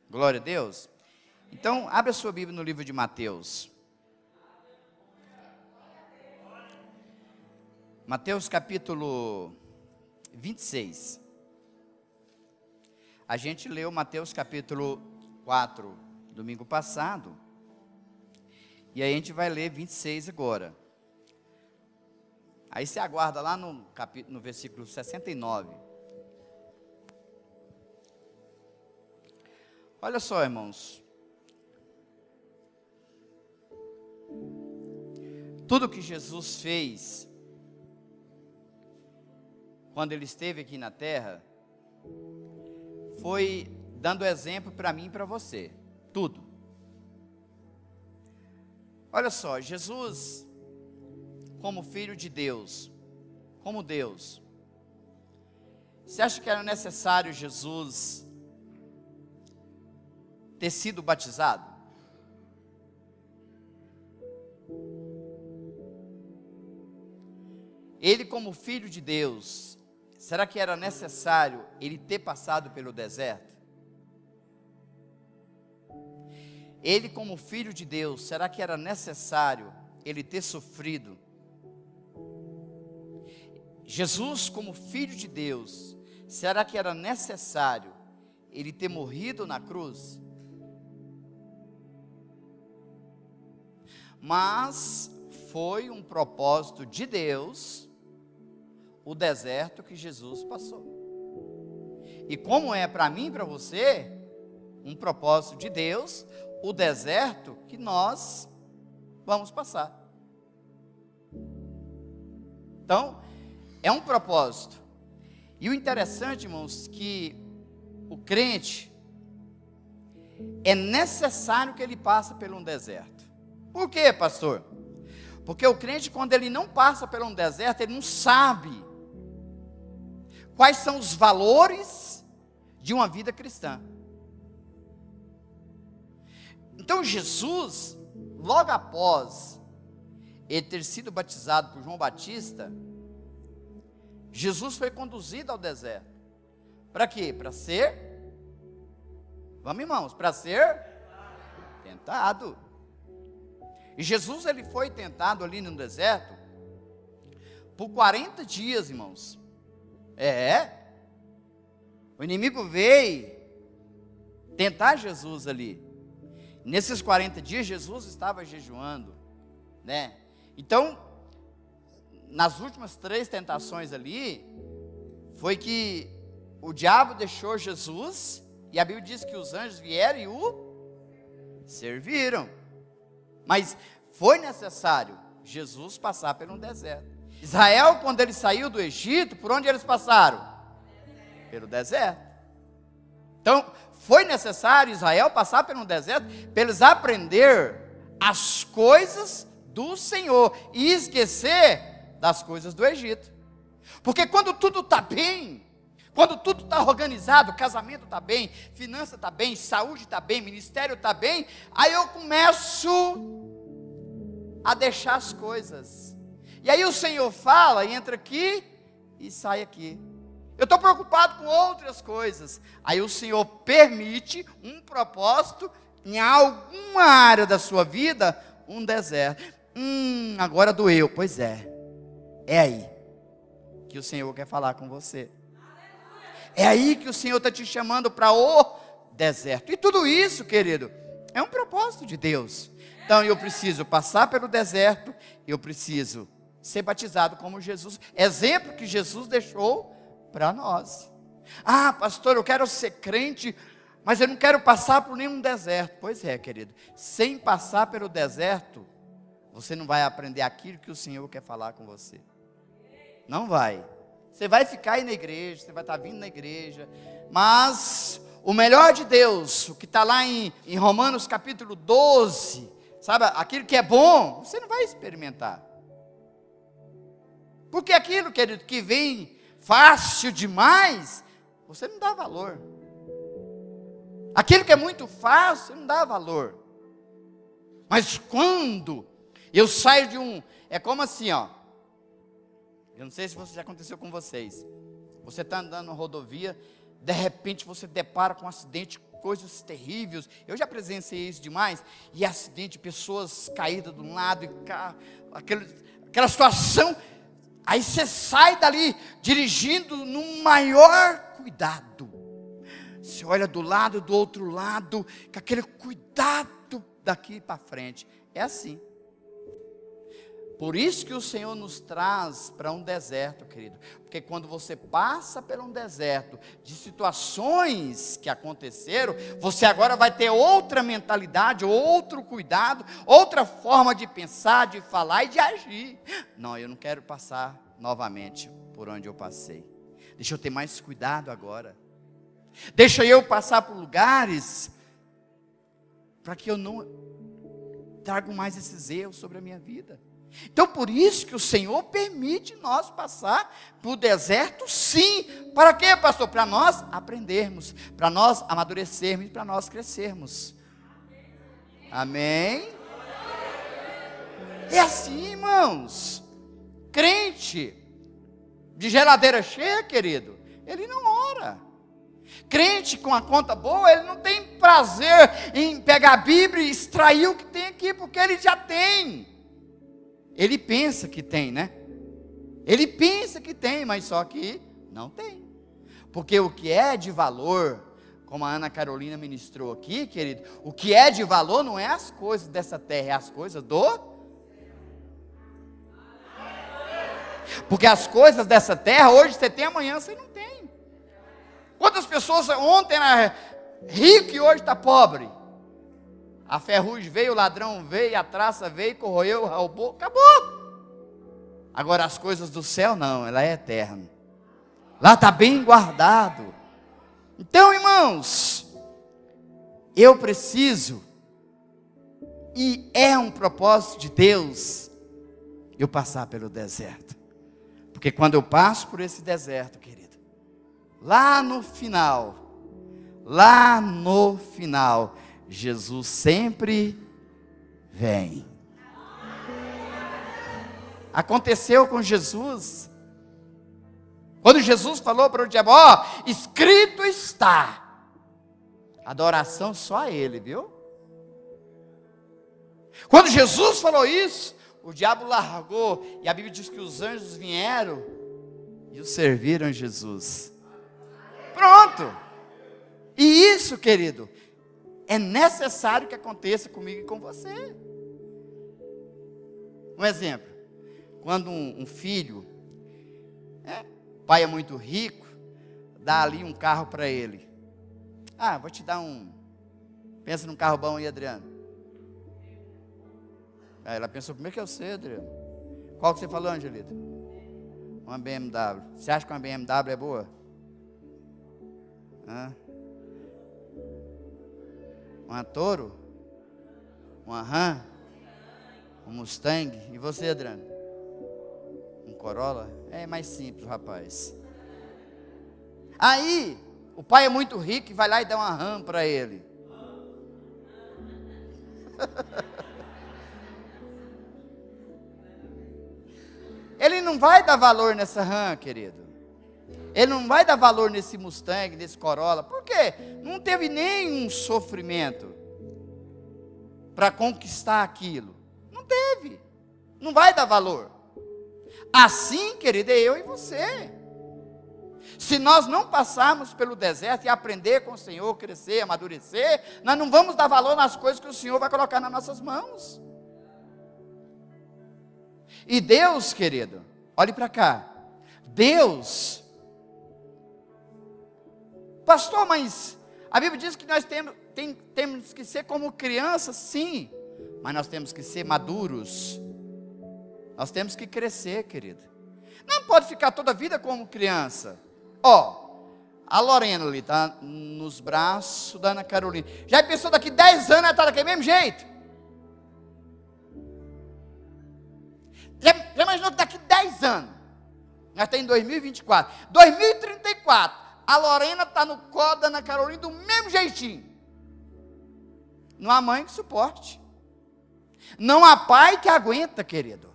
Glória a Deus. Então, abra sua Bíblia no livro de Mateus. Mateus capítulo 26. A gente leu Mateus capítulo 4 domingo passado. E aí a gente vai ler 26 agora. Aí você aguarda lá no versículo 69. Olha só, irmãos. Tudo que Jesus fez quando ele esteve aqui na terra foi dando exemplo para mim e para você. Tudo. Olha só, Jesus, como filho de Deus, como Deus, você acha que era necessário Jesus ter sido batizado? Ele, como filho de Deus, será que era necessário ele ter passado pelo deserto? Ele, como filho de Deus, será que era necessário ele ter sofrido? Jesus, como filho de Deus, será que era necessário ele ter morrido na cruz? Mas foi um propósito de Deus o deserto que Jesus passou. E como é para mim e para você um propósito de Deus o deserto que nós vamos passar. Então, é um propósito. E o interessante, irmãos, que o crente é necessário que ele passe por um deserto. Por quê, pastor? Porque o crente, quando ele não passa por um deserto, ele não sabe quais são os valores de uma vida cristã. Então Jesus, logo após ele ter sido batizado por João Batista, Jesus foi conduzido ao deserto. Para quê? Para ser, vamos irmãos, para ser tentado. E Jesus, ele foi tentado ali no deserto por 40 dias, irmãos. O inimigo veio tentar Jesus ali. Nesses 40 dias, Jesus estava jejuando, né? Então, nas últimas 3 tentações ali, foi que o diabo deixou Jesus, e a Bíblia diz que os anjos vieram e o serviram. Mas foi necessário Jesus passar por um deserto. Israel, quando ele saiu do Egito, por onde eles passaram? Pelo deserto. Então, foi necessário Israel passar por um deserto, para eles aprender as coisas do Senhor, e esquecer das coisas do Egito. Porque quando tudo está bem, quando tudo está organizado, casamento está bem, finança está bem, saúde está bem, ministério está bem, aí eu começo a deixar as coisas. E aí o Senhor fala, e entra aqui e sai aqui. Eu estou preocupado com outras coisas. Aí o Senhor permite um propósito em alguma área da sua vida, um deserto. Agora doeu. Pois é. É aí que o Senhor quer falar com você. É aí que o Senhor está te chamando para o deserto. E tudo isso, querido, é um propósito de Deus. Então eu preciso passar pelo deserto, eu preciso ser batizado como Jesus. Exemplo que Jesus deixou para nós. Ah, pastor, eu quero ser crente, mas eu não quero passar por nenhum deserto. Pois é, querido, sem passar pelo deserto, você não vai aprender aquilo que o Senhor quer falar com você. Não vai. Você vai ficar aí na igreja, você vai estar vindo na igreja, mas o melhor de Deus, o que está lá em Romanos capítulo 12, sabe, aquilo que é bom, você não vai experimentar. Porque aquilo, querido, que vem fácil demais, você não dá valor. Aquilo que é muito fácil, você não dá valor. Mas quando eu saio de é como assim, ó. Eu não sei se isso já aconteceu com vocês. Você está andando na rodovia, de repente você depara com um acidente coisas terríveis. Eu já presenciei isso demais. E acidente, pessoas caídas de um lado, e aquela situação. Aí você sai dali dirigindo no maior cuidado. Você olha do lado, do outro lado, com aquele cuidado daqui para frente. É assim. Por isso que o Senhor nos traz para um deserto, querido. Porque quando você passa por um deserto de situações que aconteceram, você agora vai ter outra mentalidade, outro cuidado, outra forma de pensar, de falar e de agir. Não, eu não quero passar novamente por onde eu passei. Deixa eu ter mais cuidado agora. Deixa eu passar por lugares para que eu não trago mais esses erros sobre a minha vida. Então, por isso que o Senhor permite nós passar por deserto, sim. Para quê, pastor? Para nós aprendermos, para nós amadurecermos, para nós crescermos. Amém? É assim, irmãos. Crente de geladeira cheia, querido, ele não ora. Crente com a conta boa, ele não tem prazer em pegar a Bíblia e extrair o que tem aqui, porque ele já tem. Ele pensa que tem, né? Ele pensa que tem, mas só que não tem. Porque o que é de valor, como a Ana Carolina ministrou aqui, querido, o que é de valor não é as coisas dessa terra, é as coisas do... Porque as coisas dessa terra, hoje você tem, amanhã você não tem. Quantas pessoas ontem era rico e hoje está pobre? A ferrugem veio, o ladrão veio, a traça veio, corroeu, roubou, acabou. Agora as coisas do céu não, ela é eterna. Lá está bem guardado. Então, irmãos, eu preciso, e é um propósito de Deus, eu passar pelo deserto. Porque quando eu passo por esse deserto, querido, lá no final, Jesus sempre vem. Aconteceu com Jesus. Quando Jesus falou para o diabo, ó, escrito está. Adoração só a ele, viu? Quando Jesus falou isso, o diabo largou. E a Bíblia diz que os anjos vieram e o serviram Jesus. Pronto. E isso, querido, é necessário que aconteça comigo e com você. Um exemplo. Quando um filho, o pai é muito rico, dá ali um carro para ele. Ah, vou te dar um... Pensa num carro bom aí, Adriano. Aí ela pensou, como é que eu sei, Adriano? Qual que você falou, Angelita? Uma BMW. Você acha que uma BMW é boa? Uma Toro? Uma Ram? Um Mustang? E você, Adriano? Um Corolla? É mais simples, rapaz. Aí, o pai é muito rico e vai lá e dá uma Ram para ele. Ele não vai dar valor nessa Ram, querido. Ele não vai dar valor nesse Mustang, nesse Corolla. Por quê? Não teve nenhum sofrimento para conquistar aquilo. Não teve. Não vai dar valor. Assim, querido, é eu e você. Se nós não passarmos pelo deserto e aprender com o Senhor, crescer, amadurecer, nós não vamos dar valor nas coisas que o Senhor vai colocar nas nossas mãos. E Deus, querido, olhe para cá. Deus, pastor, mas a Bíblia diz que nós temos que ser como crianças, sim, mas nós temos que ser maduros. Nós temos que crescer, querido. Não pode ficar toda a vida como criança. A Lorena ali está nos braços da Ana Carolina. Já pensou daqui 10 anos ela está daquele mesmo jeito? Já imaginou que daqui 10 anos, nós estamos em 2024, 2034, a Lorena está no colo da Ana Carolina do mesmo jeitinho. Não há mãe que suporte. Não há pai que aguenta, querido.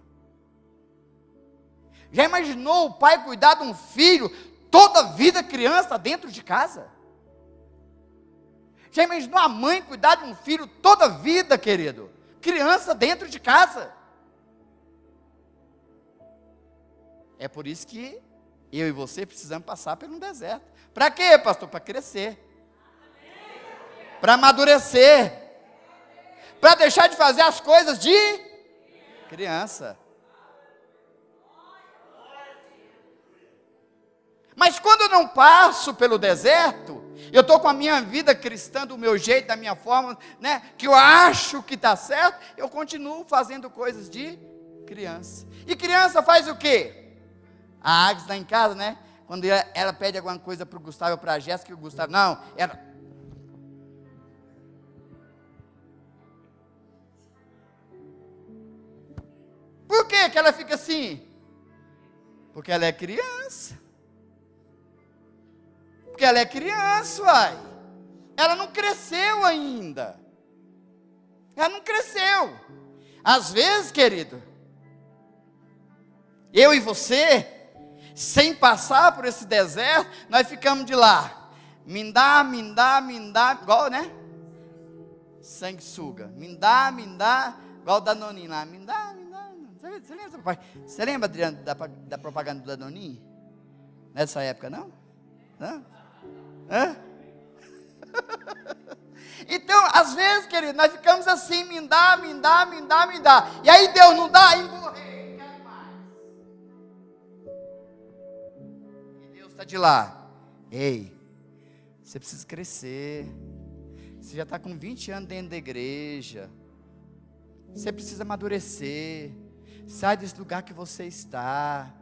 Já imaginou o pai cuidar de um filho, toda a vida criança dentro de casa? Já imaginou a mãe cuidar de um filho toda a vida, querido? Criança dentro de casa. É por isso que eu e você precisamos passar por um deserto. Para quê, pastor? Para crescer. Para amadurecer. Para deixar de fazer as coisas de criança. Mas quando eu não passo pelo deserto, eu estou com a minha vida cristã, do meu jeito, da minha forma, né, que eu acho que está certo, eu continuo fazendo coisas de criança. E criança faz o quê? A Agnes está em casa, né? Quando ela pede alguma coisa para o Gustavo ou para a Jéssica, e o Gustavo, não, ela... Por que que ela fica assim? Porque ela é criança. Porque ela é criança, uai. Ela não cresceu ainda. Ela não cresceu. Às vezes, querido, eu e você, sem passar por esse deserto, nós ficamos de lá. Mindá, igual, né? Sanguessuga. Mindá, igual o Danoninho lá. Mindá. Você lembra, papai? Você lembra, Adriano, da propaganda do Danoninho? Nessa época, não? Não? Hã? Então, às vezes, querido, nós ficamos assim, mindá. E aí Deus não dá, emborrei, quero mais. E Deus está de lá. Ei, você precisa crescer. Você já está com 20 anos dentro da igreja. Você precisa amadurecer. Sai desse lugar que você está.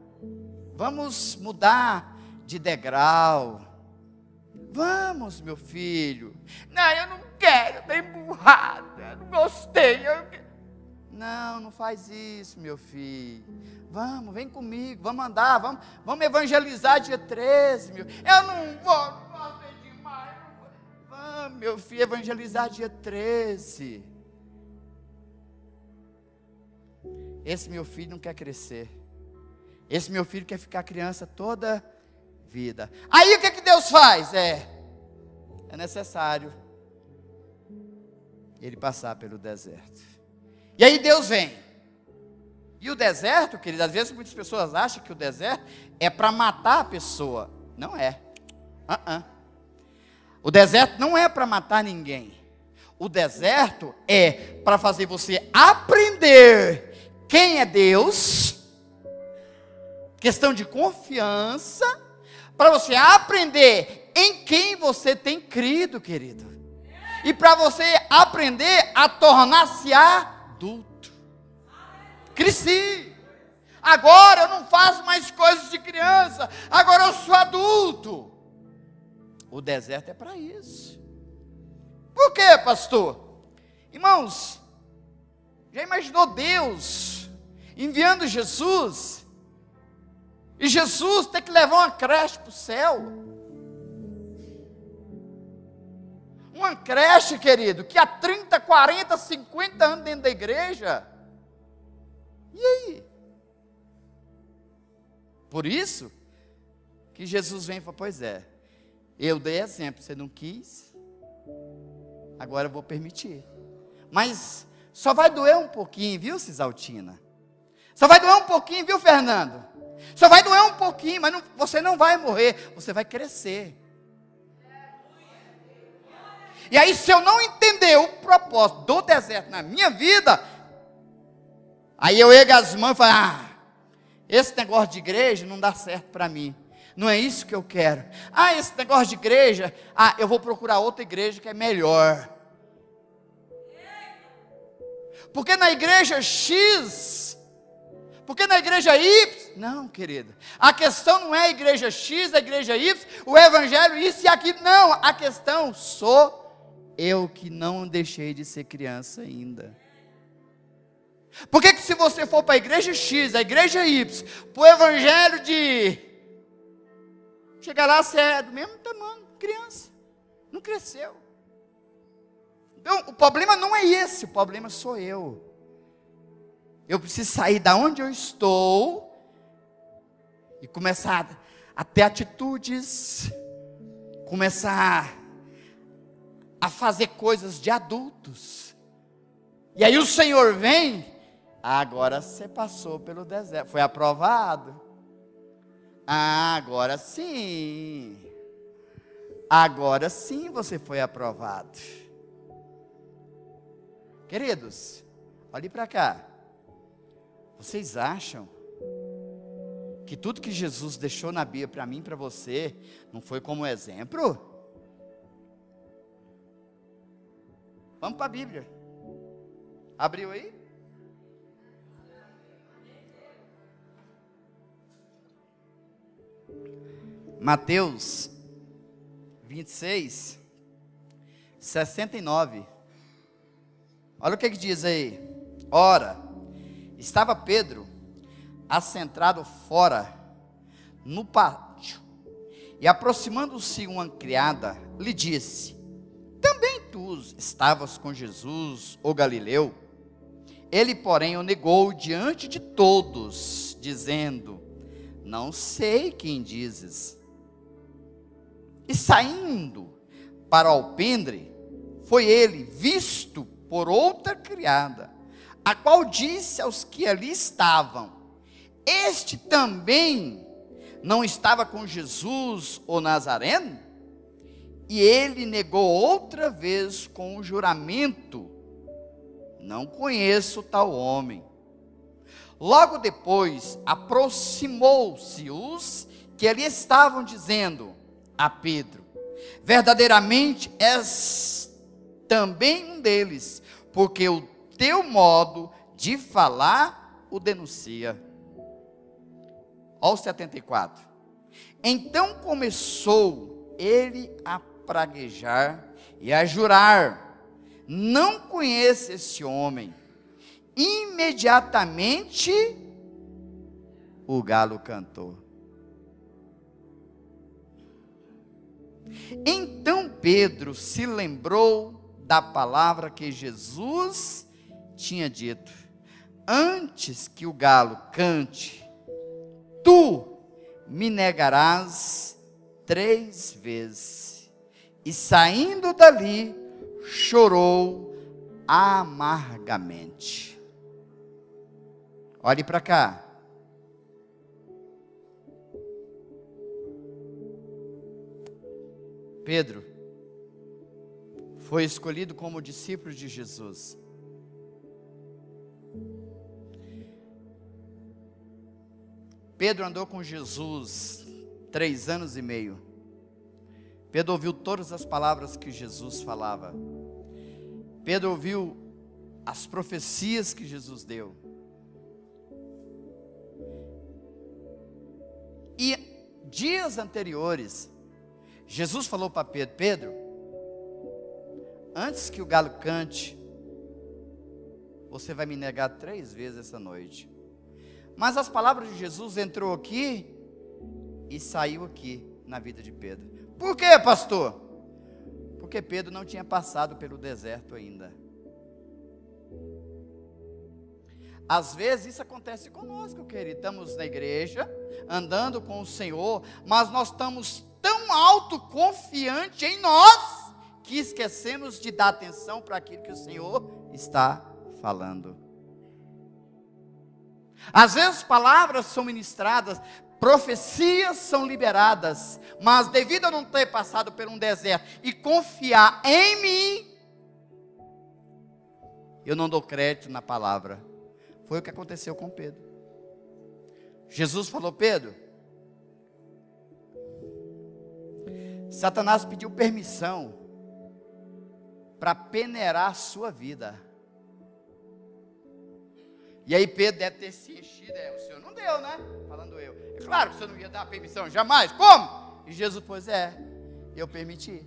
Vamos mudar de degrau. Vamos, meu filho. Não, eu não quero, estou emburrada, eu não gostei. Não faz isso, meu filho. Vamos, vem comigo, vamos andar, vamos evangelizar dia 13, meu. Eu não gostei demais. Vamos, meu filho, evangelizar dia 13. Esse meu filho não quer crescer. Esse meu filho quer ficar criança toda vida. Aí o que Deus faz? É necessário ele passar pelo deserto. E aí Deus vem. E o deserto, querido, às vezes muitas pessoas acham que o deserto é para matar a pessoa. Não é. O deserto não é para matar ninguém. O deserto é para fazer você aprender quem é Deus, questão de confiança, para você aprender em quem você tem crido, querido, e para você aprender a tornar-se adulto. Cresci, agora eu não faço mais coisas de criança, agora eu sou adulto. O deserto é para isso. Por quê, pastor? Irmãos, já imaginou Deus enviando Jesus, e Jesus tem que levar uma creche para o céu? Uma creche, querido, que há 30, 40, 50 anos dentro da igreja. E aí? Por isso que Jesus vem e fala, pois é, eu dei exemplo, você não quis, agora eu vou permitir. Mas só vai doer um pouquinho, viu, Cisaltina? Só vai doer um pouquinho, viu, Fernando? Só vai doer um pouquinho, mas você não vai morrer, você vai crescer. E aí, se eu não entender o propósito do deserto na minha vida, aí eu ergo as mãos e falo, esse negócio de igreja não dá certo para mim. Não é isso que eu quero. Esse negócio de igreja, eu vou procurar outra igreja que é melhor. Porque na igreja X, porque na igreja Y, não, querida, a questão não é a igreja X, a igreja Y, o evangelho, isso e aquilo, não, a questão sou eu que não deixei de ser criança ainda. Por que se você for para a igreja X, a igreja Y, para o evangelho de... chegar lá, você é do mesmo tamanho, criança, não cresceu. Então, o problema não é esse, o problema sou eu. Eu preciso sair da onde eu estou e começar a ter atitudes, começar a fazer coisas de adultos. E aí o Senhor vem, agora você passou pelo deserto, foi aprovado. Agora sim você foi aprovado. Queridos, olhe para cá. Vocês acham que tudo que Jesus deixou na Bíblia para mim e para você, não foi como exemplo? Vamos para a Bíblia. Abriu aí? Mateus 26, 69. Olha o que diz aí. Ora, estava Pedro assentado fora no pátio, e aproximando-se uma criada, lhe disse: também tu estavas com Jesus, o Galileu? Ele, porém, o negou diante de todos, dizendo: não sei quem dizes. E saindo para o alpendre, foi ele visto por outra criada, a qual disse aos que ali estavam: este também não estava com Jesus, o Nazareno? E ele negou outra vez com o juramento: não conheço tal homem. Logo depois, aproximou-se os que ali estavam, dizendo a Pedro: verdadeiramente és também um deles, porque o teu modo de falar o denuncia. Olha o 74. Então começou ele a praguejar e a jurar: não conheço esse homem. Imediatamente o galo cantou. Então Pedro se lembrou da palavra que Jesus tinha dito: antes que o galo cante, tu me negarás 3 vezes. E saindo dali, chorou amargamente. Olhe para cá. Pedro foi escolhido como discípulo de Jesus. Pedro andou com Jesus 3 anos e meio. Pedro ouviu todas as palavras que Jesus falava. Pedro ouviu as profecias que Jesus deu. E dias anteriores, Jesus falou para Pedro: Pedro, antes que o galo cante, você vai me negar 3 vezes essa noite. Mas as palavras de Jesus entrou aqui e saiu aqui na vida de Pedro. Por quê, pastor? Porque Pedro não tinha passado pelo deserto ainda. Às vezes isso acontece conosco, querido. Estamos na igreja, andando com o Senhor, mas nós estamos tão autoconfiantes em nós, que esquecemos de dar atenção para aquilo que o Senhor está falando. Às vezes palavras são ministradas, profecias são liberadas, mas devido a não ter passado por um deserto e confiar em mim, eu não dou crédito na palavra. Foi o que aconteceu com Pedro. Jesus falou: Pedro, Satanás pediu permissão para peneirar a sua vida. E aí Pedro deve ter se enchido. O Senhor não deu, né? Falando eu. É claro que o Senhor não ia dar permissão, jamais. Como? E Jesus, pois eu permiti.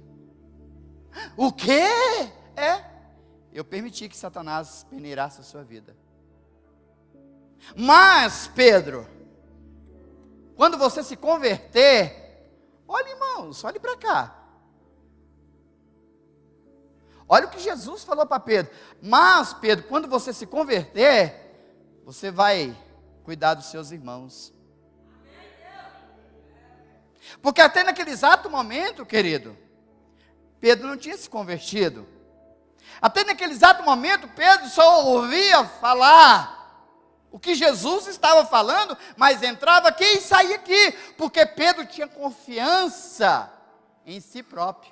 O quê? Eu permiti que Satanás peneirasse a sua vida. Mas, Pedro, quando você se converter, olha, irmãos, olhe para cá. Olha o que Jesus falou para Pedro. Mas, Pedro, quando você se converter, você vai cuidar dos seus irmãos. Porque até naquele exato momento, querido, Pedro não tinha se convertido. Até naquele exato momento, Pedro só ouvia falar o que Jesus estava falando, mas entrava aqui e saía aqui, porque Pedro tinha confiança em si próprio.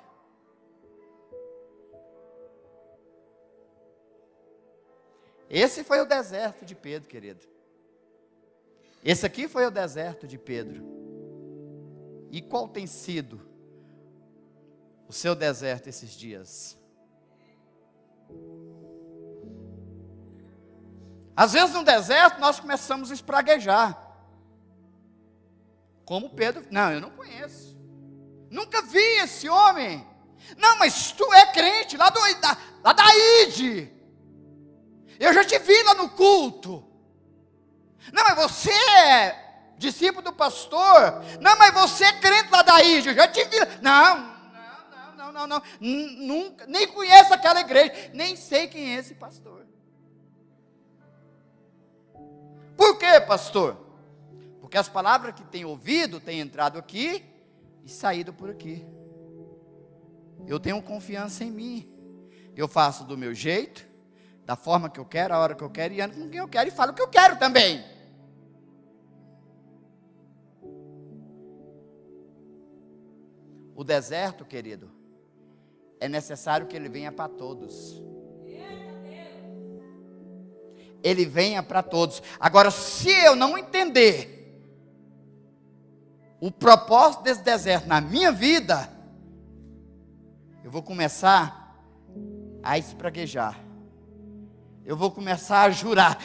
Esse foi o deserto de Pedro, querido. Esse aqui foi o deserto de Pedro. E qual tem sido o seu deserto esses dias? Às vezes no deserto nós começamos a espraguejar. Como Pedro, não, eu não conheço. Nunca vi esse homem. Não, mas tu é crente lá da ID. Eu já te vi lá no culto. Não, mas você é discípulo do pastor. Não, mas você é crente lá da ID. Eu já te vi. Não. Nunca, nem conheço aquela igreja. Nem sei quem é esse pastor. Por quê, pastor? Porque as palavras que tem ouvido têm entrado aqui e saído por aqui. Eu tenho confiança em mim. Eu faço do meu jeito, da forma que eu quero, a hora que eu quero, e ando com quem eu quero e falo o que eu quero também. O deserto, querido, é necessário que ele venha para todos. Ele venha para todos. Agora, se eu não entender o propósito desse deserto na minha vida, eu vou começar a espraguejar. Eu vou começar a jurar.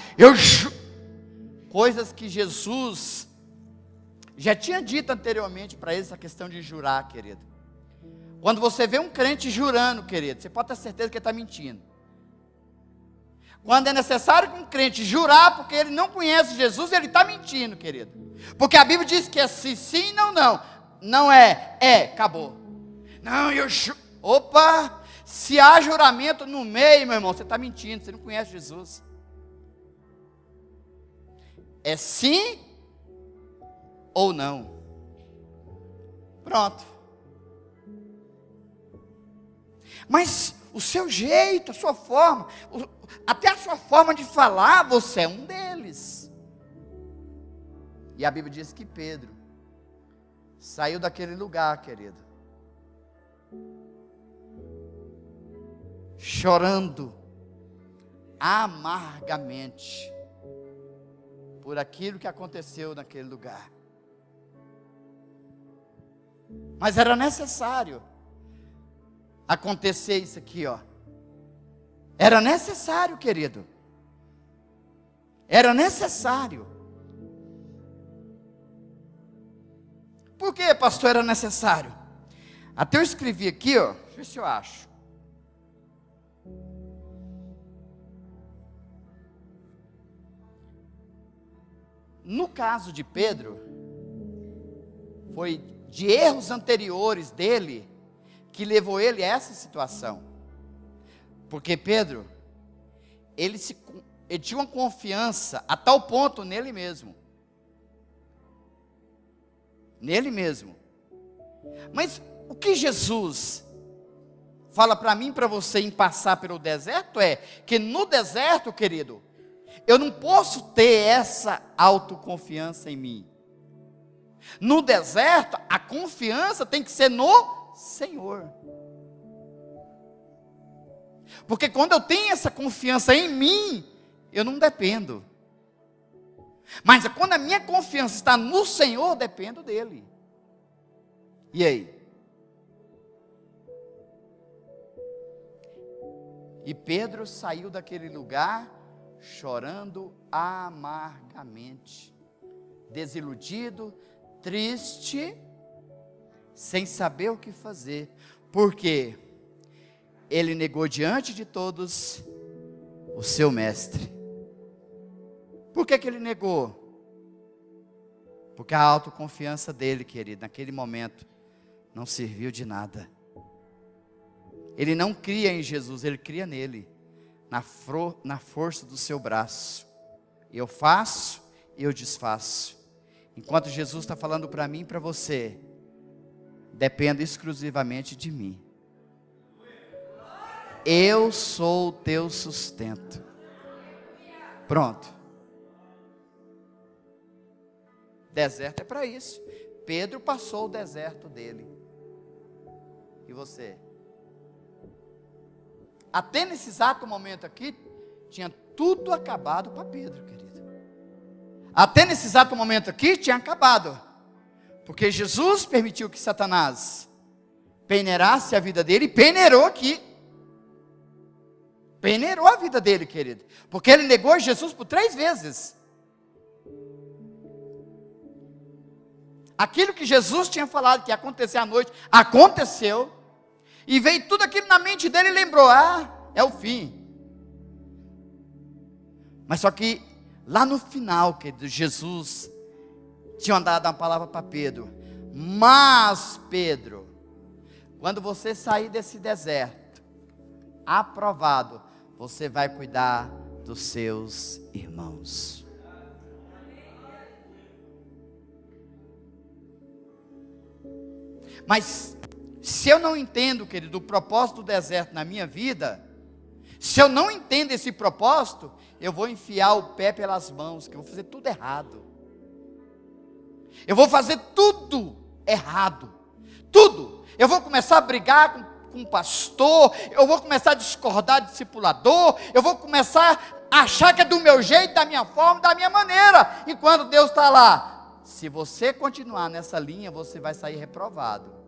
Coisas que Jesus já tinha dito anteriormente para eles, a questão de jurar, querido. Quando você vê um crente jurando, querido, você pode ter certeza que ele está mentindo. Quando é necessário que um crente jurar, porque ele não conhece Jesus, ele está mentindo, querido. Porque a Bíblia diz que é sim, não. Não é, acabou. Não, opa, se há juramento no meio, meu irmão, você está mentindo, você não conhece Jesus. É sim ou não. Pronto. Mas o seu jeito, a sua forma, até a sua forma de falar, você é um deles. E a Bíblia diz que Pedro saiu daquele lugar, querido, chorando amargamente por aquilo que aconteceu naquele lugar. Mas era necessário acontecer isso aqui, ó. Era necessário, querido. Era necessário. Por que, pastor, era necessário? Até eu escrevi aqui, ó. Deixa eu ver se eu acho. No caso de Pedro, foi de erros anteriores dele que levou ele a essa situação. Porque Pedro, ele tinha uma confiança a tal ponto nele mesmo. Nele mesmo. Mas o que Jesus fala para mim e para você em passar pelo deserto é que no deserto, querido, eu não posso ter essa autoconfiança em mim. No deserto, a confiança tem que ser no Senhor. Porque quando eu tenho essa confiança em mim, eu não dependo. Mas quando a minha confiança está no Senhor, eu dependo dEle. E aí? E Pedro saiu daquele lugar chorando amargamente, desiludido, triste, sem saber o que fazer. Por quê? Ele negou diante de todos o seu mestre. Por que ele negou? Porque a autoconfiança dele, querido, naquele momento, não serviu de nada. Ele não cria em Jesus, ele cria nele, na força do seu braço. Eu faço, eu desfaço. Enquanto Jesus está falando para mim e para você, dependa exclusivamente de mim. Eu sou o teu sustento. Pronto. Deserto é para isso. Pedro passou o deserto dele. E você? Até nesse exato momento aqui, tinha tudo acabado para Pedro, querido. Até nesse exato momento aqui, tinha acabado. Porque Jesus permitiu que Satanás peneirasse a vida dele, e peneirou aqui. Peneirou a vida dele, querido. Porque ele negou Jesus por 3 vezes. Aquilo que Jesus tinha falado que ia acontecer à noite, aconteceu. E veio tudo aquilo na mente dele e lembrou, é o fim. Mas só que lá no final, querido, Jesus tinha dado uma palavra para Pedro. Mas Pedro, quando você sair desse deserto, aprovado, você vai cuidar dos seus irmãos. Mas se eu não entendo, querido, o propósito do deserto na minha vida, se eu não entendo esse propósito, eu vou enfiar o pé pelas mãos, que eu vou fazer tudo errado. Eu vou fazer tudo errado. Tudo. Eu vou começar a brigar com o pastor, eu vou começar a discordar de discipulador, eu vou começar a achar que é do meu jeito, da minha forma, da minha maneira. Enquanto Deus está lá. Se você continuar nessa linha, você vai sair reprovado.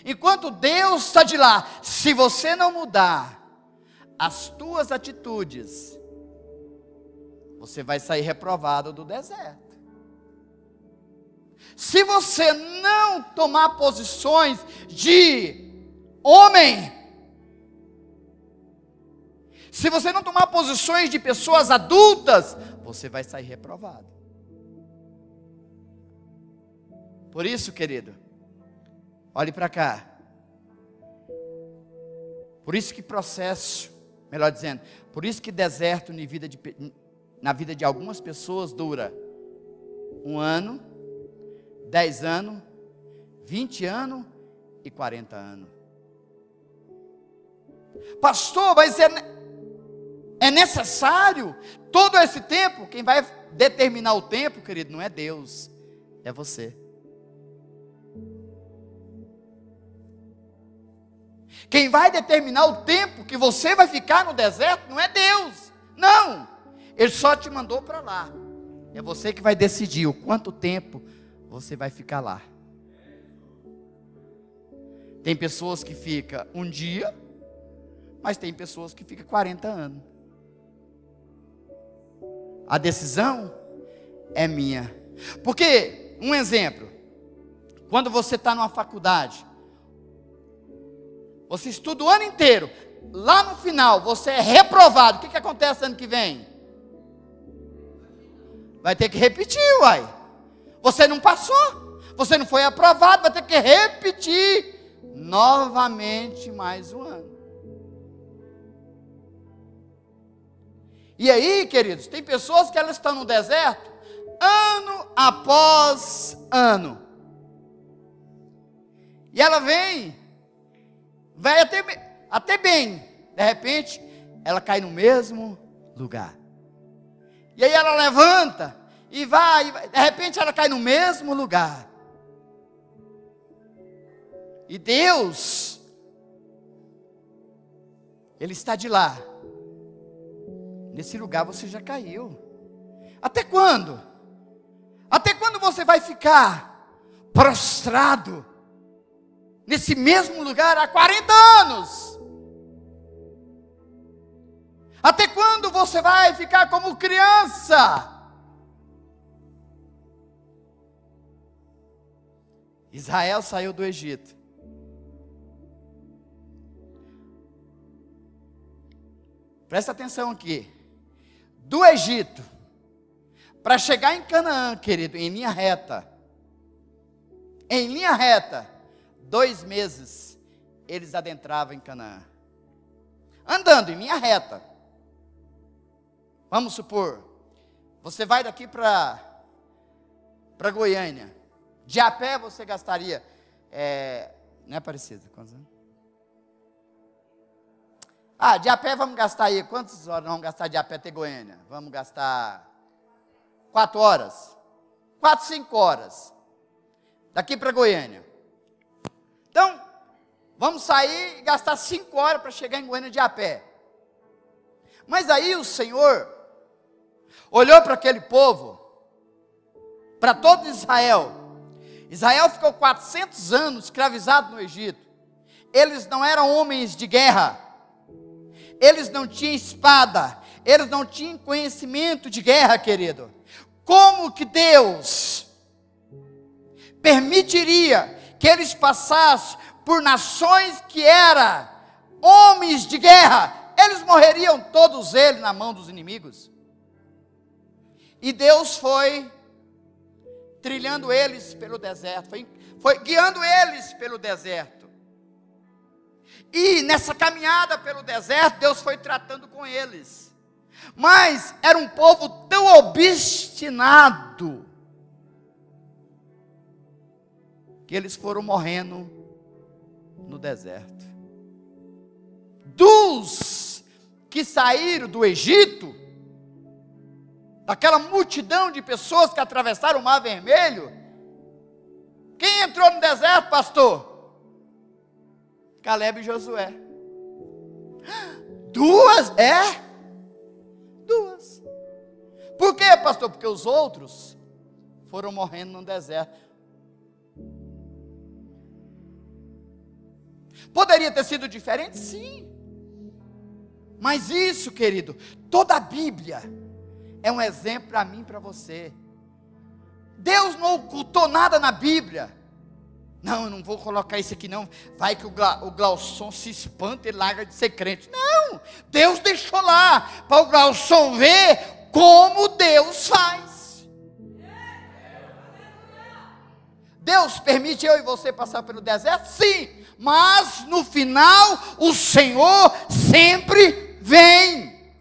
Enquanto Deus está de lá, se você não mudar as tuas atitudes, você vai sair reprovado do deserto. Se você não tomar posições de homem, se você não tomar posições de pessoas adultas, você vai sair reprovado. Por isso, querido, olhe para cá. Por isso que processo, melhor dizendo, por isso que deserto na vida de algumas pessoas dura 1 ano, 10 anos, 20 anos e 40 anos. Pastor, mas é necessário todo esse tempo? Quem vai determinar o tempo, querido, não é Deus, é você. Quem vai determinar o tempo que você vai ficar no deserto não é Deus, não. Ele só te mandou para lá. É você que vai decidir o quanto tempo você vai ficar lá. Tem pessoas que ficam 1 dia, mas tem pessoas que ficam 40 anos. A decisão é minha. Porque, um exemplo, quando você está numa faculdade, você estuda o ano inteiro, lá no final você é reprovado, o que acontece ano que vem? Vai ter que repetir, uai. Você não passou, você não foi aprovado, vai ter que repetir novamente mais um ano. E aí, queridos, tem pessoas que elas estão no deserto, ano após ano. E ela vai até bem, de repente, ela cai no mesmo lugar. E aí ela levanta e vai, de repente ela cai no mesmo lugar. E Deus, Ele está de lá. Nesse lugar você já caiu. Até quando? Até quando você vai ficar prostrado nesse mesmo lugar há 40 anos? Até quando você vai ficar como criança? Israel saiu do Egito. Presta atenção aqui. Do Egito, para chegar em Canaã, querido, em linha reta, 2 meses, eles adentravam em Canaã. Andando em linha reta. Vamos supor, você vai daqui para Goiânia, De a pé você gastaria, não é parecido? Quantos anos? De a pé vamos gastar aí, quantas horas vamos gastar de a pé até Goiânia? Vamos gastar 4 horas, 4, 5 horas, daqui para Goiânia. Então, vamos sair e gastar 5 horas para chegar em Goiânia de a pé. Mas aí o Senhor olhou para aquele povo, para todo Israel. Israel ficou 400 anos escravizado no Egito. Eles não eram homens de guerra. Eles não tinham espada. Eles não tinham conhecimento de guerra, querido. Como que Deus permitiria que eles passassem por nações que eram homens de guerra? Eles morreriam todos eles na mão dos inimigos. E Deus foi trilhando eles pelo deserto, foi guiando eles pelo deserto. E nessa caminhada pelo deserto, Deus foi tratando com eles. Mas era um povo tão obstinado que eles foram morrendo no deserto. Dos que saíram do Egito, daquela multidão de pessoas que atravessaram o Mar Vermelho, quem entrou no deserto, pastor? Caleb e Josué. 2? Duas. Por quê, pastor? Porque os outros foram morrendo no deserto. Poderia ter sido diferente? Sim. Mas isso, querido, toda a Bíblia é um exemplo para mim e para você. Deus não ocultou nada na Bíblia. Não, eu não vou colocar isso aqui não. Vai que o Glausson se espanta e larga de ser crente. Não, Deus deixou lá para o Glausson ver como Deus faz. Deus permite eu e você passar pelo deserto? Sim, mas no final o Senhor sempre vem.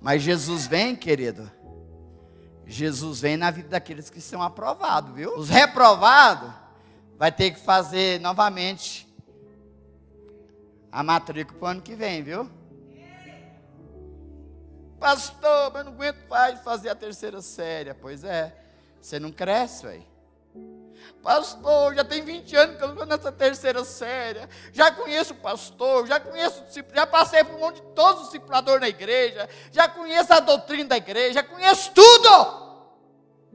Mas Jesus vem, querido. Jesus vem na vida daqueles que são aprovados, viu? Os reprovados vai ter que fazer novamente a matrícula para o ano que vem, viu? Pastor, eu não aguento mais fazer a 3ª série. Pois é, você não cresce, ué. Pastor, já tem 20 anos que eu estou nessa 3ª série. Já conheço o pastor, já conheço o discípulo, já passei por um monte de todos os discipuladores na igreja, já conheço a doutrina da igreja, já conheço tudo.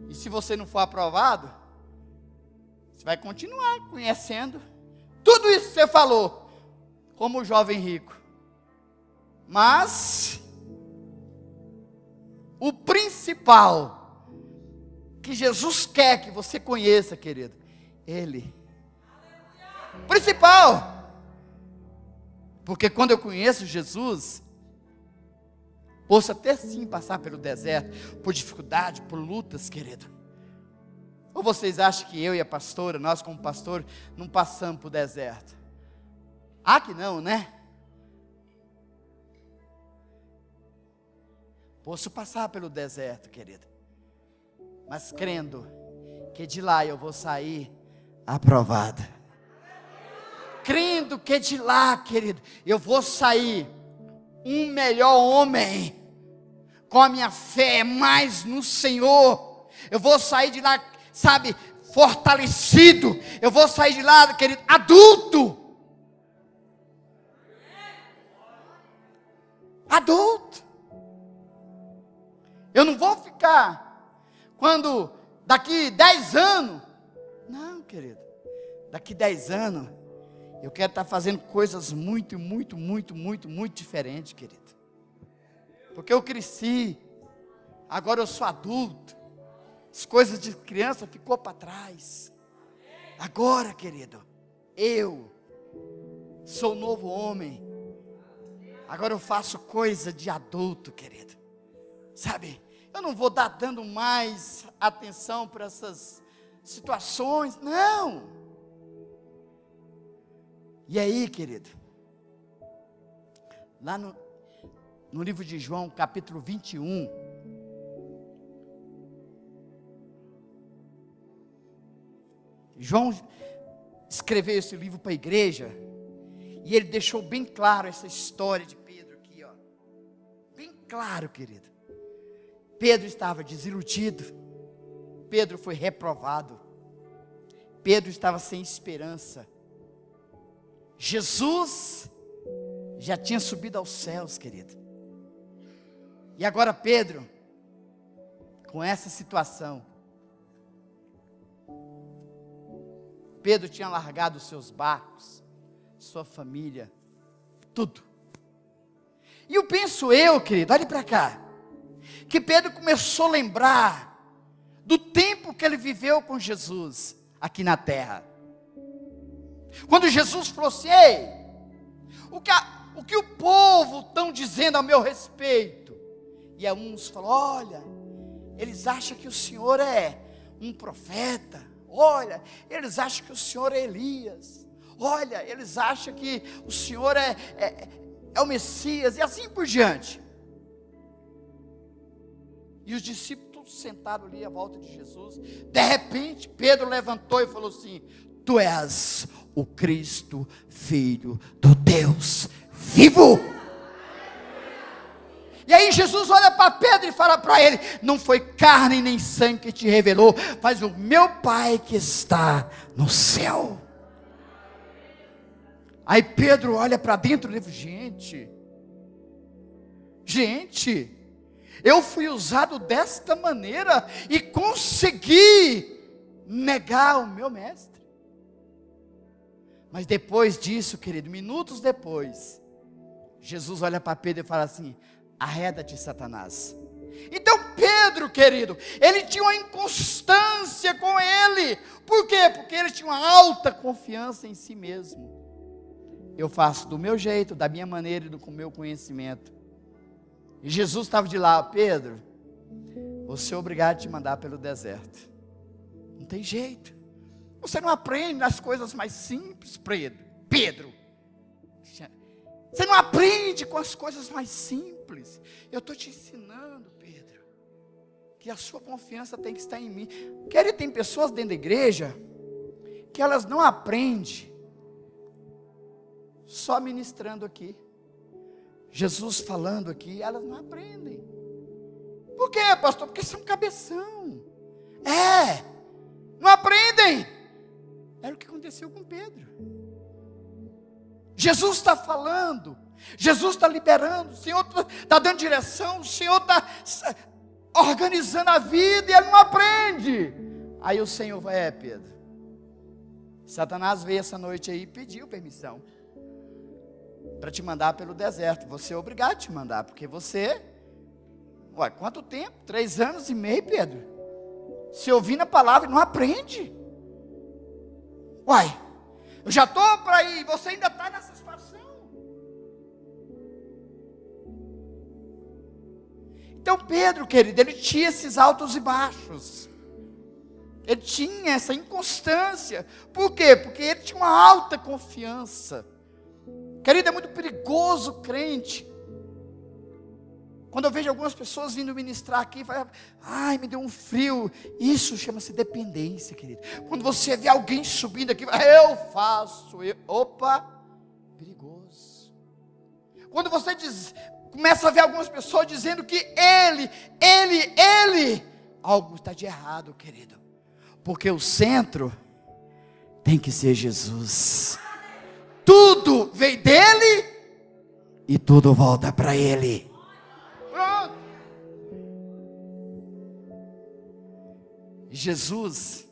E se você não for aprovado, você vai continuar conhecendo tudo isso que você falou, como o jovem rico. Mas o principal que Jesus quer que você conheça, querido, Ele. Principal. Porque quando eu conheço Jesus, posso até sim passar pelo deserto, por dificuldade, por lutas, querido. Ou vocês acham que eu e a pastora, nós como pastor, não passamos por deserto? Que não, né? Posso passar pelo deserto, querido, mas crendo que de lá eu vou sair aprovada. Crendo que de lá, querido, eu vou sair um melhor homem, com a minha fé mais no Senhor. Eu vou sair de lá, sabe, fortalecido. Eu vou sair de lá, querido, adulto. Adulto. Eu não vou ficar quando daqui 10 anos, não, querido, daqui 10 anos, eu quero estar fazendo coisas muito diferentes, querido. Porque eu cresci, agora eu sou adulto, as coisas de criança ficou para trás. Agora, querido, eu sou um novo homem, agora eu faço coisa de adulto, querido, sabe? Eu não vou dar dando mais atenção para essas situações, não. E aí, querido, lá no livro de João, capítulo 21, João escreveu esse livro para a igreja, e ele deixou bem claro essa história de Pedro aqui, ó. Bem claro, querido. Pedro estava desiludido. Pedro foi reprovado. Pedro estava sem esperança. Jesus já tinha subido aos céus, querido. E agora Pedro, com essa situação, Pedro tinha largado os seus barcos, sua família, tudo. E eu penso, querido, olhe para cá, que Pedro começou a lembrar do tempo que ele viveu com Jesus aqui na terra. Quando Jesus falou assim: ei, o que o povo estão dizendo a meu respeito? E uns falaram: olha, eles acham que o Senhor é um profeta. Olha, eles acham que o Senhor é Elias. Olha, eles acham que o Senhor é o Messias. E assim por diante. E os discípulos sentaram ali à volta de Jesus. De repente, Pedro levantou e falou assim: tu és o Cristo, Filho do Deus vivo. E aí Jesus olha para Pedro e fala para ele: não foi carne nem sangue que te revelou, mas o meu Pai que está no céu. Aí Pedro olha para dentro e diz: gente, eu fui usado desta maneira e consegui negar o meu mestre. Mas depois disso, querido, minutos depois, Jesus olha para Pedro e fala assim: arreda-te, Satanás. Então Pedro, querido, ele tinha uma inconstância com ele. Por quê? Porque ele tinha uma alta confiança em si mesmo. Eu faço do meu jeito, da minha maneira e com o meu conhecimento. E Jesus estava de lá: Pedro, você é obrigado a te mandar pelo deserto. Não tem jeito. Você não aprende nas coisas mais simples, Pedro. Você não aprende com as coisas mais simples. Eu estou te ensinando, Pedro, que a sua confiança tem que estar em mim. Querido, tem pessoas dentro da igreja que elas não aprendem só ministrando aqui, Jesus falando aqui, elas não aprendem. Por quê, pastor? Porque são cabeção. Não aprendem. Era o que aconteceu com Pedro. Jesus está falando, Jesus está liberando, o Senhor está dando direção, o Senhor está organizando a vida e ele não aprende. Aí o Senhor vai: Pedro, Satanás veio essa noite aí e pediu permissão para te mandar pelo deserto. Você é obrigado a te mandar, porque você, quanto tempo? 3 anos e meio, Pedro, se ouvindo a palavra e não aprende. Eu já estou para ir, você ainda está nessa situação. Então Pedro, querido, ele tinha esses altos e baixos. Ele tinha essa inconstância. Por quê? Porque ele tinha uma alta confiança. Querido, é muito perigoso o crente. Quando eu vejo algumas pessoas vindo ministrar aqui, me deu um frio. Isso chama-se dependência, querido. Quando você vê alguém subindo aqui, eu faço. Perigoso. Quando você começa a ver algumas pessoas dizendo que ele, algo está de errado, querido. Porque o centro tem que ser Jesus. Tudo vem dele e tudo volta para ele. Pronto. Jesus.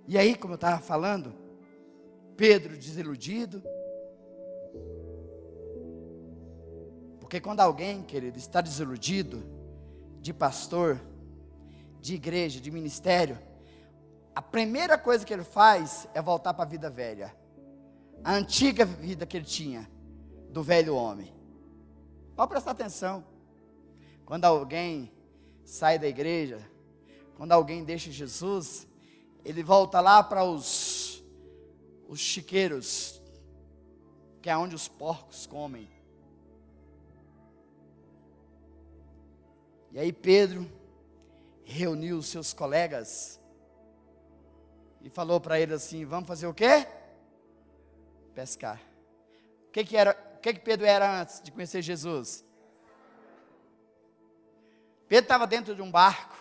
E aí, como eu estava falando, Pedro desiludido. Porque quando alguém, querido, está desiludido de pastor, de igreja, de ministério, a primeira coisa que ele faz é voltar para a vida velha. A antiga vida que ele tinha, do velho homem. Pode prestar atenção. Quando alguém sai da igreja, quando alguém deixa Jesus, ele volta lá para os chiqueiros, que é onde os porcos comem. E aí Pedro reuniu os seus colegas e falou para ele assim: vamos fazer o quê? Pescar. O que Pedro era antes de conhecer Jesus? Pedro estava dentro de um barco,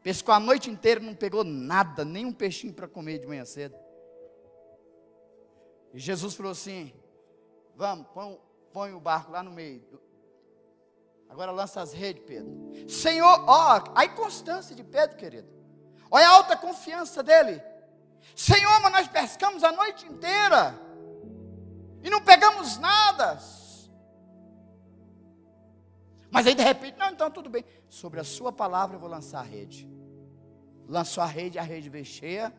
pescou a noite inteira, não pegou nada, nem um peixinho para comer de manhã cedo. E Jesus falou assim: vamos, põe o barco lá no meio. Agora lança as redes, Pedro. Senhor, ó, a inconstância de Pedro, querido. Olha a alta confiança dele. Senhor, mas nós pescamos a noite inteira e não pegamos nada. Mas aí de repente, não, então tudo bem. Sobre a sua palavra eu vou lançar a rede. Lançou a rede veio cheia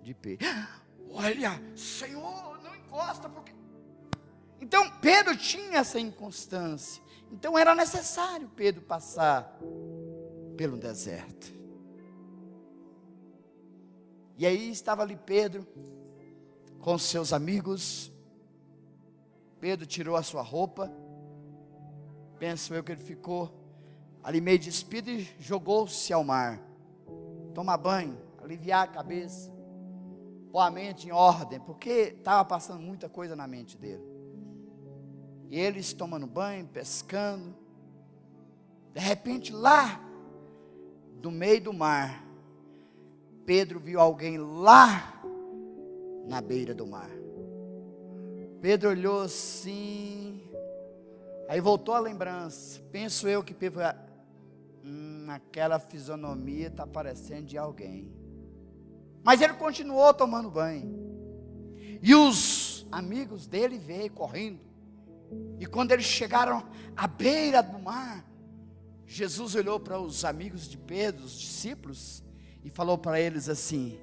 de peixe. Olha, Senhor, não encosta, porque... Então Pedro tinha essa inconstância. Então era necessário Pedro passar pelo deserto. E aí estava ali Pedro com seus amigos. Pedro tirou a sua roupa. Penso eu que ele ficou ali meio despido e jogou-se ao mar. Tomar banho, aliviar a cabeça, pôr a mente em ordem, porque estava passando muita coisa na mente dele. E eles tomando banho, pescando. De repente lá, do meio do mar, Pedro viu alguém lá na beira do mar. Pedro olhou assim, aí voltou a lembrança. Penso eu que Pedro falou: aquela fisionomia está parecendo de alguém. Mas ele continuou tomando banho. E os amigos dele veio correndo. E quando eles chegaram à beira do mar, Jesus olhou para os amigos de Pedro, os discípulos, e falou para eles assim: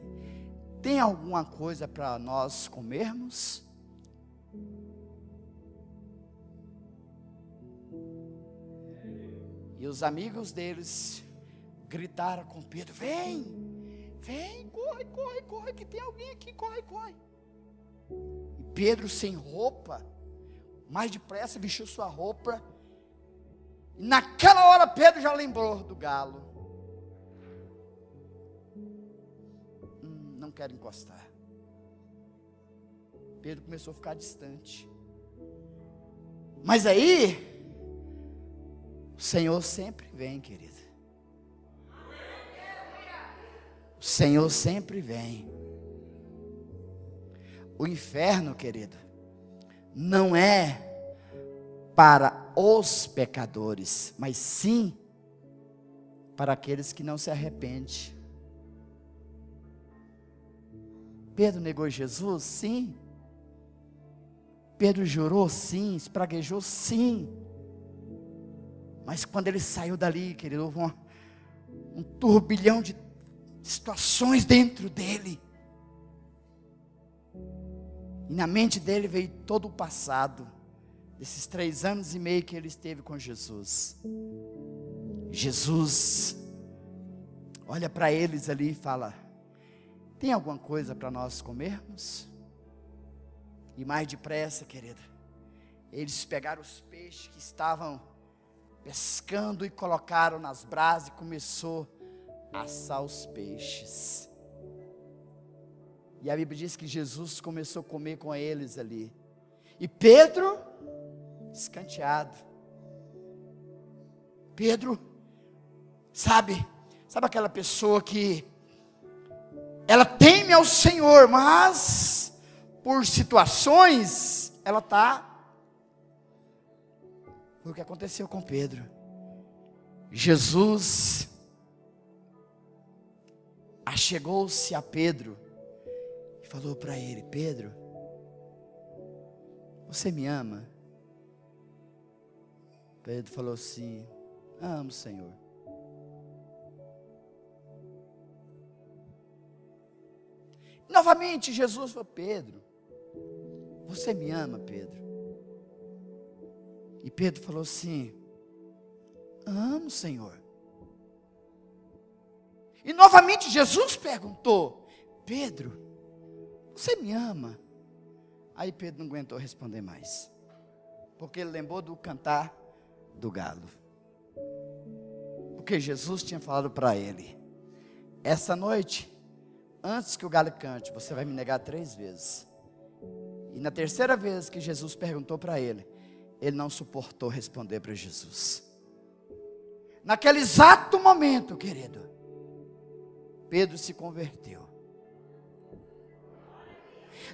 tem alguma coisa para nós comermos? E os amigos deles gritaram com Pedro: vem, corre, que tem alguém aqui, corre. E Pedro, sem roupa, mais depressa vestiu sua roupa. E naquela hora Pedro já lembrou do galo. Não quero encostar. Pedro começou a ficar distante. Mas aí, o Senhor sempre vem, querido. O Senhor sempre vem. O inferno, querido, não é para os pecadores, mas sim para aqueles que não se arrependem. Pedro negou Jesus? Sim. Pedro jurou? Sim. Espraguejou? Sim. Mas quando ele saiu dali, querido, houve um turbilhão de situações dentro dele. E na mente dele veio todo o passado, desses 3 anos e meio que ele esteve com Jesus. Jesus olha para eles ali e fala: tem alguma coisa para nós comermos? E mais depressa, querida, eles pegaram os peixes que estavam pescando e colocaram nas brasas e começou a assar os peixes. E a Bíblia diz que Jesus começou a comer com eles ali. E Pedro, escanteado. Pedro, sabe aquela pessoa que ela teme ao Senhor, mas por situações ela está. Foi o que aconteceu com Pedro. Jesus achegou-se a Pedro e falou para ele: Pedro, você me ama? Pedro falou assim: amo, Senhor. Novamente Jesus falou: Pedro, você me ama, Pedro? E Pedro falou assim: amo, Senhor. E novamente Jesus perguntou: Pedro, você me ama? Aí Pedro não aguentou responder mais, porque ele lembrou do cantar do galo. Porque Jesus tinha falado para ele: essa noite antes que o galo cante, você vai me negar 3 vezes. E na terceira vez que Jesus perguntou para ele, ele não suportou responder para Jesus. Naquele exato momento, querido, Pedro se converteu.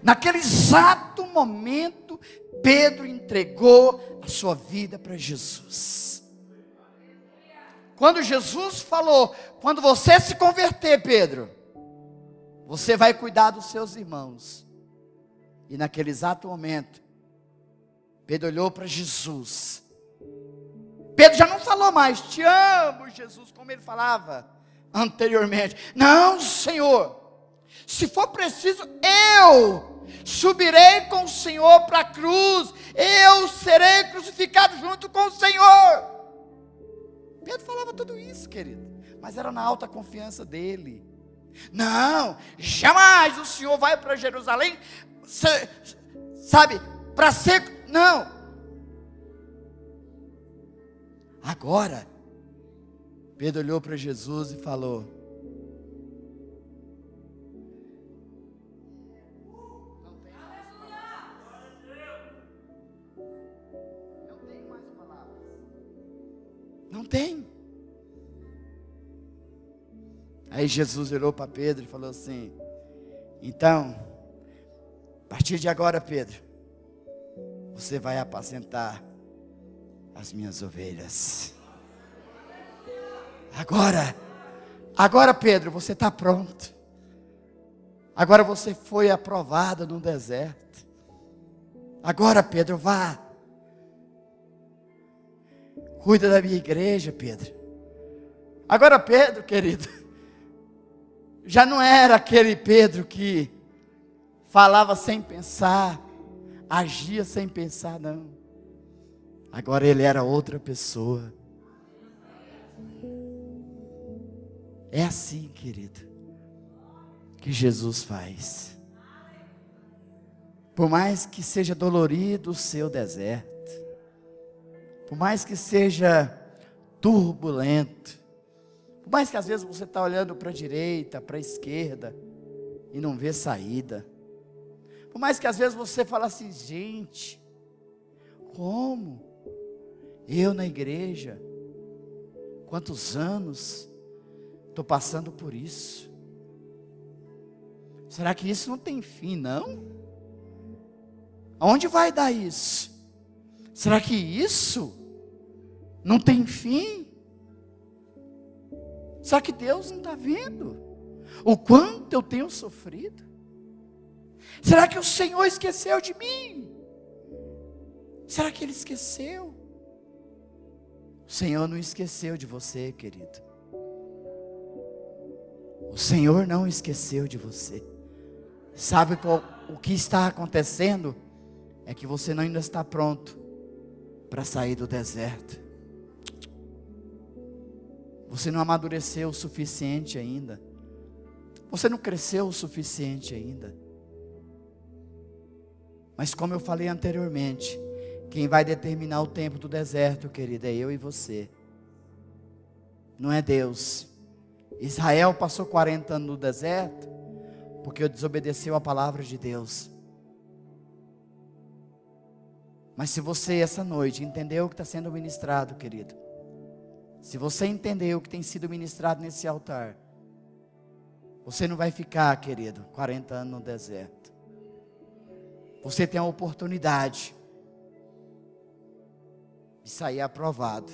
Naquele exato momento, Pedro entregou a sua vida para Jesus. Quando Jesus falou, quando você se converter, Pedro, você vai cuidar dos seus irmãos. E naquele exato momento, Pedro olhou para Jesus. Pedro já não falou mais, te amo, Jesus, como ele falava anteriormente. Não, Senhor, se for preciso, eu subirei com o Senhor para a cruz, eu serei crucificado junto com o Senhor. Pedro falava tudo isso, querido, mas era na alta confiança dele. Não, jamais o Senhor vai para Jerusalém, sabe, para ser, não. Agora, Pedro olhou para Jesus e falou: não tem mais palavras. Não tem. Aí Jesus olhou para Pedro e falou assim: então, a partir de agora, Pedro, você vai apacentar as minhas ovelhas. Agora Pedro, você está pronto. Agora você foi aprovado no deserto. Agora, Pedro, vá. Cuida da minha igreja, Pedro. Agora, Pedro, querido, já não era aquele Pedro que falava sem pensar, agia sem pensar, não. Agora ele era outra pessoa. É assim, querido, que Jesus faz. Por mais que seja dolorido o seu deserto, por mais que seja turbulento, por mais que às vezes você está olhando para a direita, para a esquerda, e não vê saída, por mais que às vezes você fala assim, gente, como? Eu na igreja, quantos anos estou passando por isso? Será que isso não tem fim, não? Aonde vai dar isso? Será que isso não tem fim? Será que Deus não está vendo o quanto eu tenho sofrido? Será que o Senhor esqueceu de mim? Será que Ele esqueceu? O Senhor não esqueceu de você, querido. O Senhor não esqueceu de você. Sabe o que está acontecendo? É que você ainda está pronto para sair do deserto. Você não amadureceu o suficiente ainda. Você não cresceu o suficiente ainda. Mas como eu falei anteriormente, quem vai determinar o tempo do deserto, querido, é eu e você. Não é Deus. Israel passou 40 anos no deserto porque desobedeceu a palavra de Deus. Mas se você essa noite entendeu o que está sendo ministrado, querido, se você entendeu o que tem sido ministrado nesse altar, você não vai ficar, querido, 40 anos no deserto. Você tem a oportunidade de sair aprovado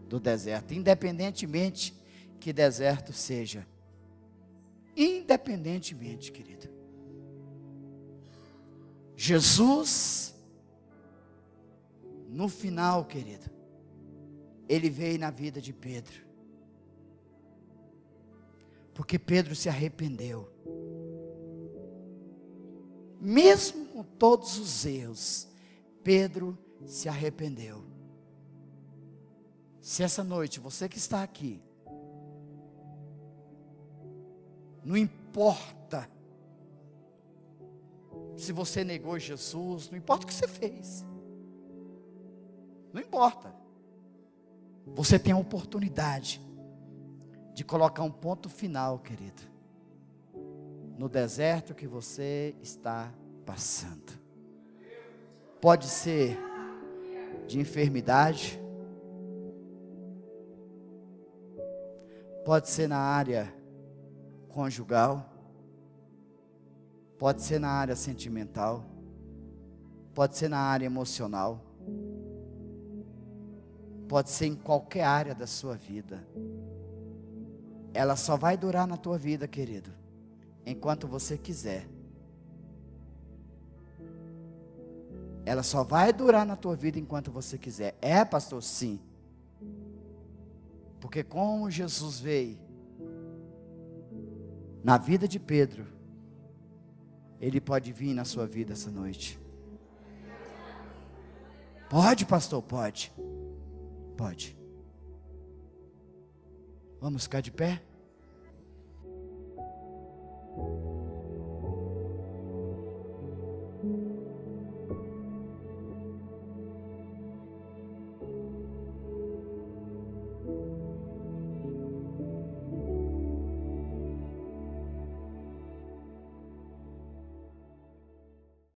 do deserto, independentemente que deserto seja. Independentemente, querido. Jesus, no final, querido, Ele veio na vida de Pedro. Porque Pedro se arrependeu. Mesmo com todos os erros, Pedro se arrependeu. Se essa noite, você que está aqui, não importa se você negou Jesus, não importa o que você fez, não importa, você tem a oportunidade de colocar um ponto final, querido, no deserto que você está passando. Pode ser de enfermidade, pode ser na área conjugal, pode ser na área sentimental, pode ser na área emocional, pode ser em qualquer área da sua vida. Ela só vai durar na tua vida, querido, enquanto você quiser. Ela só vai durar na tua vida enquanto você quiser. É, pastor? Sim. Porque como Jesus veio na vida de Pedro, Ele pode vir na sua vida essa noite. Pode, pastor? Pode. Pode. Vamos ficar de pé?